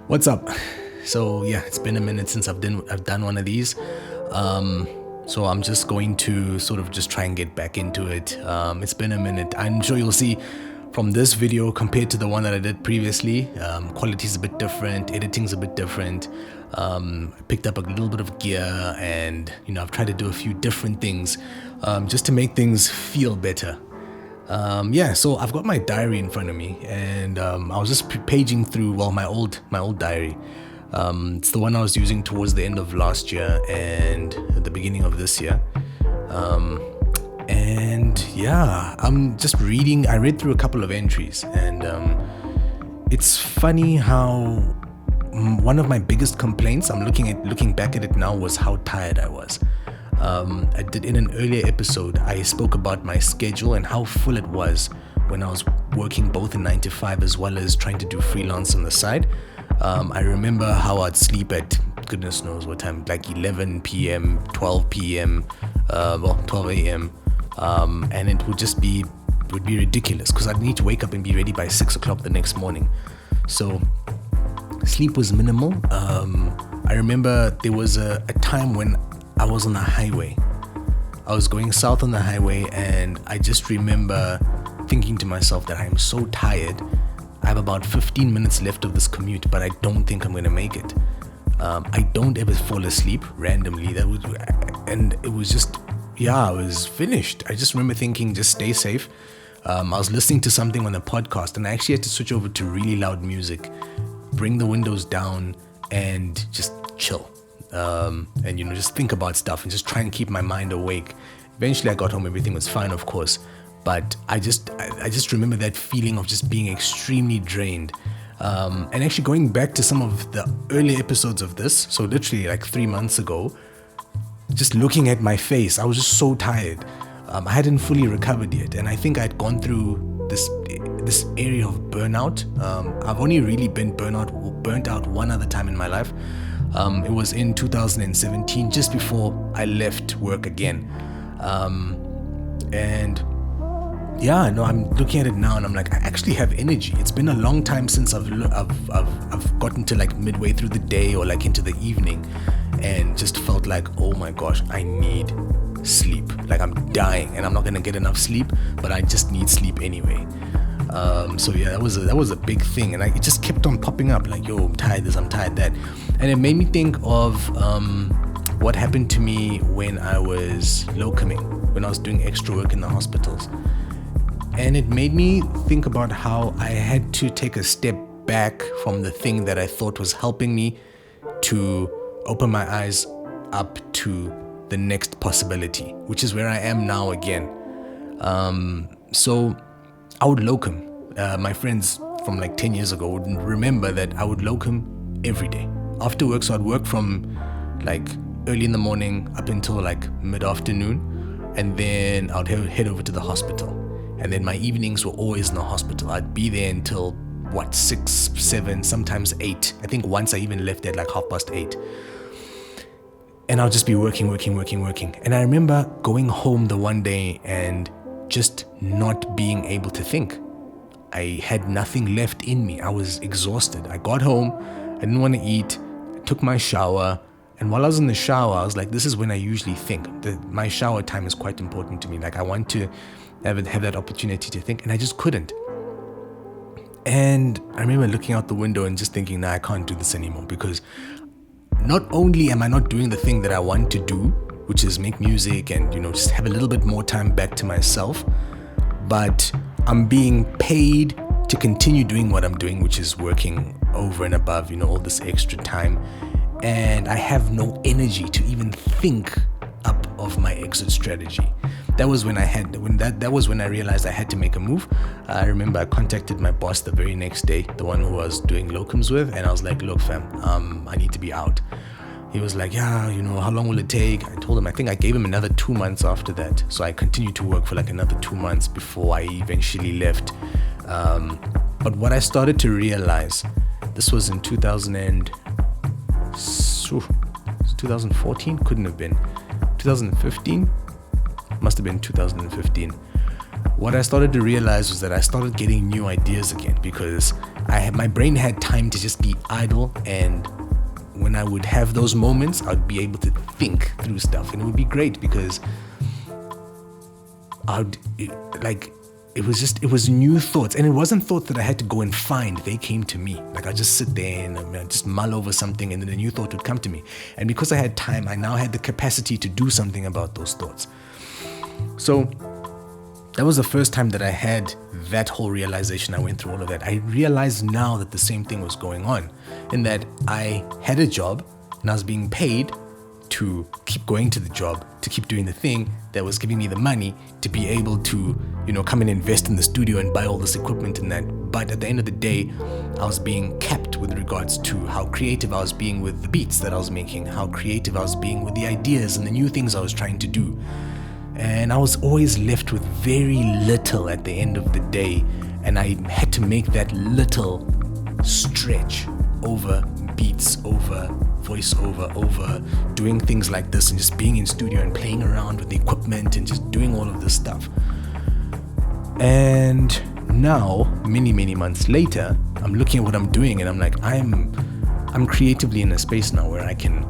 What's up? So yeah, it's been a minute since I've done one of these. So I'm just going to sort of just try and get back into it. It's been a minute. I'm sure you'll see from this video compared to the one that I did previously, quality is a bit different, editing's a bit different. I picked up a little bit of gear, and I've tried to do a few different things just to make things feel better. So I've got my diary in front of me, and I was just paging through my old diary. It's the one I was using towards the end of last year and at the beginning of this year. I'm just reading. I read through a couple of entries, and it's funny how one of my biggest complaints, looking back at it now, was how tired I was. I did in an earlier episode, I spoke about my schedule and how full it was when I was working both a 9 to 5 as well as trying to do freelance on the side. I remember how I'd sleep at goodness knows what time, like 11 p.m., 12 p.m., 12 a.m. And it would be ridiculous because I'd need to wake up and be ready by 6 o'clock the next morning. So sleep was minimal. I remember there was a time when I was on the highway. I was going south on the highway, and I just remember thinking to myself that I am so tired. I have about 15 minutes left of this commute, but I don't think I'm going to make it. I don't ever fall asleep randomly. I was finished. I just remember thinking, just stay safe. I was listening to something on a podcast, and I actually had to switch over to really loud music, bring the windows down, and just chill. Just think about stuff and just try and keep my mind awake. Eventually I got home, everything was fine, of course, but I just remember that feeling of just being extremely drained. And actually going back to some of the early episodes of this, so literally like 3 months ago, just looking at my face, I was just so tired. I hadn't fully recovered yet, and I think I'd gone through this area of burnout. I've only really been burnt out one other time in my life. It was in 2017, just before I left work again. I'm looking at it now, and I'm like, I actually have energy. It's been a long time since I've gotten to like midway through the day or like into the evening, and just felt like, oh my gosh, I need sleep. Like I'm dying, and I'm not gonna get enough sleep, but I just need sleep anyway. That was a big thing, and it just kept on popping up like, yo, I'm tired this, I'm tired that. And it made me think of what happened to me when I was locuming, when I was doing extra work in the hospitals. And it made me think about how I had to take a step back from the thing that I thought was helping me to open my eyes up to the next possibility, which is where I am now again. So I would locum. My friends from like 10 years ago would remember that I would locum every day after work. So I'd work from like early in the morning up until like mid-afternoon, and then I'd head over to the hospital. And then my evenings were always in the hospital. I'd be there until 6, 7, sometimes 8. I think once I even left at like 8:30. And I'll just be working. And I remember going home the one day and just not being able to think. I had nothing left in me. I was exhausted. I got home, I didn't want to eat, I took my shower, and while I was in the shower, I was like, this is when I usually think. My shower time is quite important to me. Like I want to have that opportunity to think, and I just couldn't. And I remember looking out the window and just thinking, I can't do this anymore, because not only am I not doing the thing that I want to do, which is make music and just have a little bit more time back to myself, but I'm being paid to continue doing what I'm doing, which is working over and above all this extra time, and I have no energy to even think up of my exit strategy. That was when I realized I had to make a move. I remember I contacted my boss the very next day, the one who I was doing locums with, and I was like, look fam, I need to be out. He was like, yeah, how long will it take? I told him, I think I gave him another 2 months after that. So I continued to work for like another 2 months before I eventually left. But what I started to realize, this was in 2014? Couldn't have been. 2015? Must have been 2015. what I started to realize was that I started getting new ideas again, because my brain had time to just be idle, and when I would have those moments, I'd be able to think through stuff, and it would be great because it was new thoughts, and it wasn't thoughts that I had to go and find. They came to me. Like, I just sit there and I just mull over something, and then a new thought would come to me. And because I had time, I now had the capacity to do something about those thoughts. So that was the first time that I had that whole realization. I went through all of that. I realized now that the same thing was going on, in that I had a job and I was being paid to keep going to the job, to keep doing the thing that was giving me the money to be able to, come and invest in the studio and buy all this equipment and that. But at the end of the day, I was being capped with regards to how creative I was being with the beats that I was making, how creative I was being with the ideas and the new things I was trying to do. And I was always left with very little at the end of the day, and I had to make that little stretch over beats, over voiceover, over doing things like this, and just being in studio and playing around with the equipment and just doing all of this stuff. And now, many months later, I'm looking at what I'm doing, and I'm like, I'm creatively in a space now where I can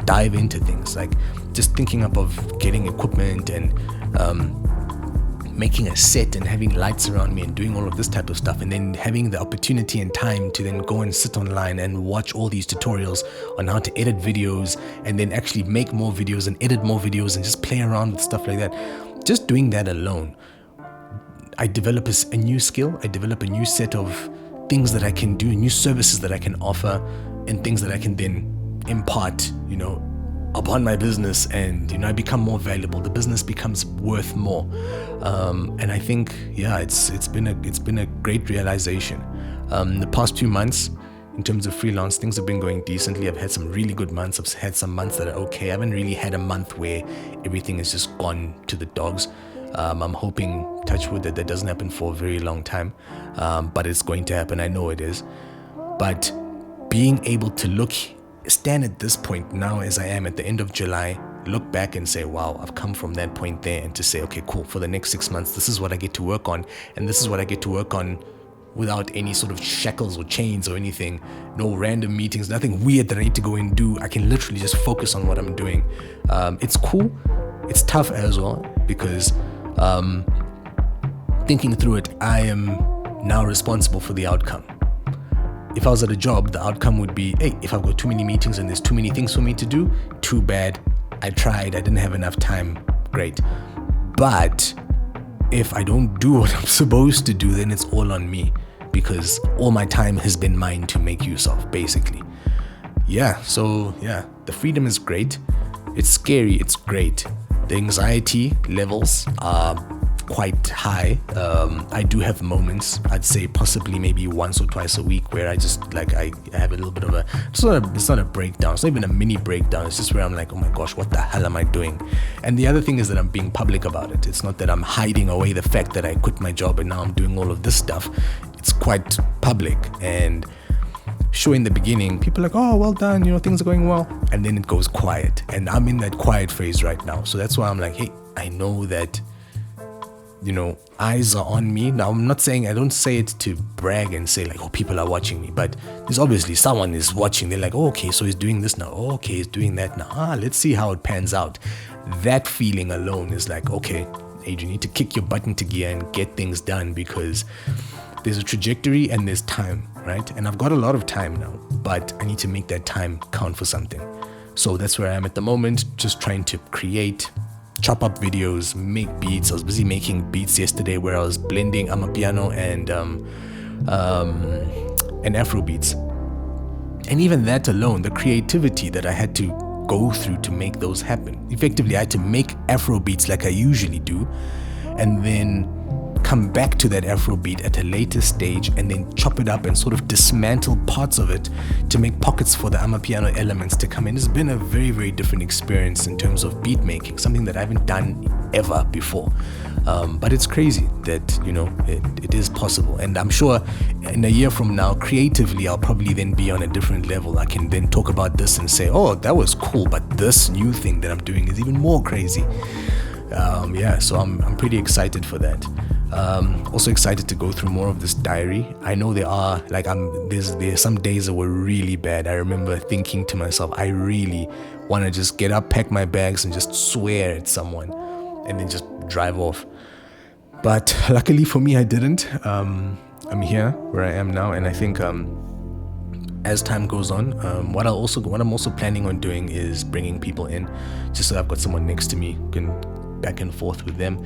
dive into things, like just thinking up of getting equipment and making a set and having lights around me and doing all of this type of stuff, and then having the opportunity and time to then go and sit online and watch all these tutorials on how to edit videos, and then actually make more videos and edit more videos and just play around with stuff like that. Just doing that alone, I develop a new skill. I develop a new set of things that I can do, new services that I can offer, and things that I can then impart, upon my business, and I become more valuable. The business becomes worth more, and I think it's been a great realization. The past 2 months, in terms of freelance, things have been going decently. I've had some really good months. I've had some months that are okay. I haven't really had a month where everything has just gone to the dogs. I'm hoping, touch wood, that doesn't happen for a very long time, but it's going to happen. I know it is. But being able to stand at this point now, as I am at the end of July, look back and say, wow, I've come from that point there, and to say, okay, cool, for the next 6 months, this is what I get to work on, and this is what I get to work on without any sort of shackles or chains or anything, no random meetings, nothing weird that I need to go and do. I can literally just focus on what I'm doing. It's cool. It's tough as well, because thinking through it, I am now responsible for the outcome. If I was at a job, the outcome would be, hey, if I've got too many meetings and there's too many things for me to do, too bad. I tried, I didn't have enough time, great. But if I don't do what I'm supposed to do, then it's all on me, because all my time has been mine to make use of, basically. The freedom is great. It's scary, it's great. The anxiety levels are quite high. I do have moments, I'd say possibly maybe once or twice a week, where I just I have a little bit of it's not a breakdown, it's not even a mini breakdown, it's just where I'm like, oh my gosh, what the hell am I doing? And the other thing is that I'm being public about it. It's not that I'm hiding away the fact that I quit my job and now I'm doing all of this stuff. It's quite public, and sure, in the beginning, people are like, oh, well done, things are going well, and then it goes quiet, and I'm in that quiet phase right now. So that's why I'm like, hey, I know that eyes are on me. Now, I don't say it to brag and say like, oh, people are watching me, but there's obviously someone is watching. They're like, oh, okay, so he's doing this now. Oh, okay, he's doing that now. Let's see how it pans out. That feeling alone is like, okay, hey, you need to kick your butt into gear and get things done, because there's a trajectory and there's time, right? And I've got a lot of time now, but I need to make that time count for something. So that's where I am at the moment, just trying to create, chop up videos, make beats. I was busy making beats yesterday where I was blending amapiano and Afro beats. And even that alone, the creativity that I had to go through to make those happen. Effectively, I had to make Afro beats like I usually do, and then come back to that Afro beat at a later stage, and then chop it up and sort of dismantle parts of it to make pockets for the amapiano elements to come in. It's been a very, very different experience in terms of beat making, something that I haven't done ever before. But it's crazy that, it is possible. And I'm sure in a year from now, creatively, I'll probably then be on a different level. I can then talk about this and say, oh, that was cool, but this new thing that I'm doing is even more crazy. So I'm pretty excited for that. Also excited to go through more of this diary. I know there's some days that were really bad. I remember thinking to myself, I really want to just get up, pack my bags, and just swear at someone, and then just drive off. But luckily for me, I didn't. I'm here where I am now, and I think as time goes on, what I'm also planning on doing is bringing people in, just so I've got someone next to me, can back and forth with them.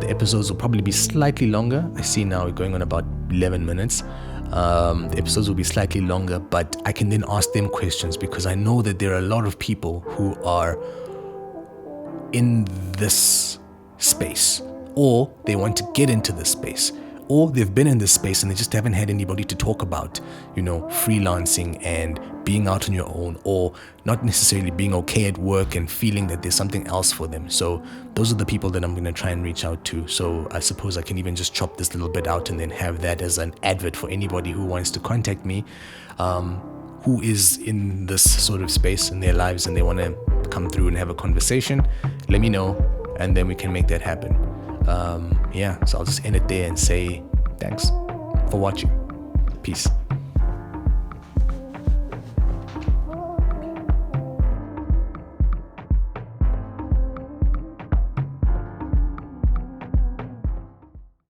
The episodes will probably be slightly longer. I see now we're going on about 11 minutes. The episodes will be slightly longer, but I can then ask them questions, because I know that there are a lot of people who are in this space, or they want to get into this space, or they've been in this space and they just haven't had anybody to talk about, freelancing and being out on your own, or not necessarily being okay at work and feeling that there's something else for them. So those are the people that I'm going to try and reach out to. So I suppose I can even just chop this little bit out and then have that as an advert for anybody who wants to contact me, who is in this sort of space in their lives and they want to come through and have a conversation. Let me know, and then we can make that happen. So I'll just end it there and say thanks for watching. Peace.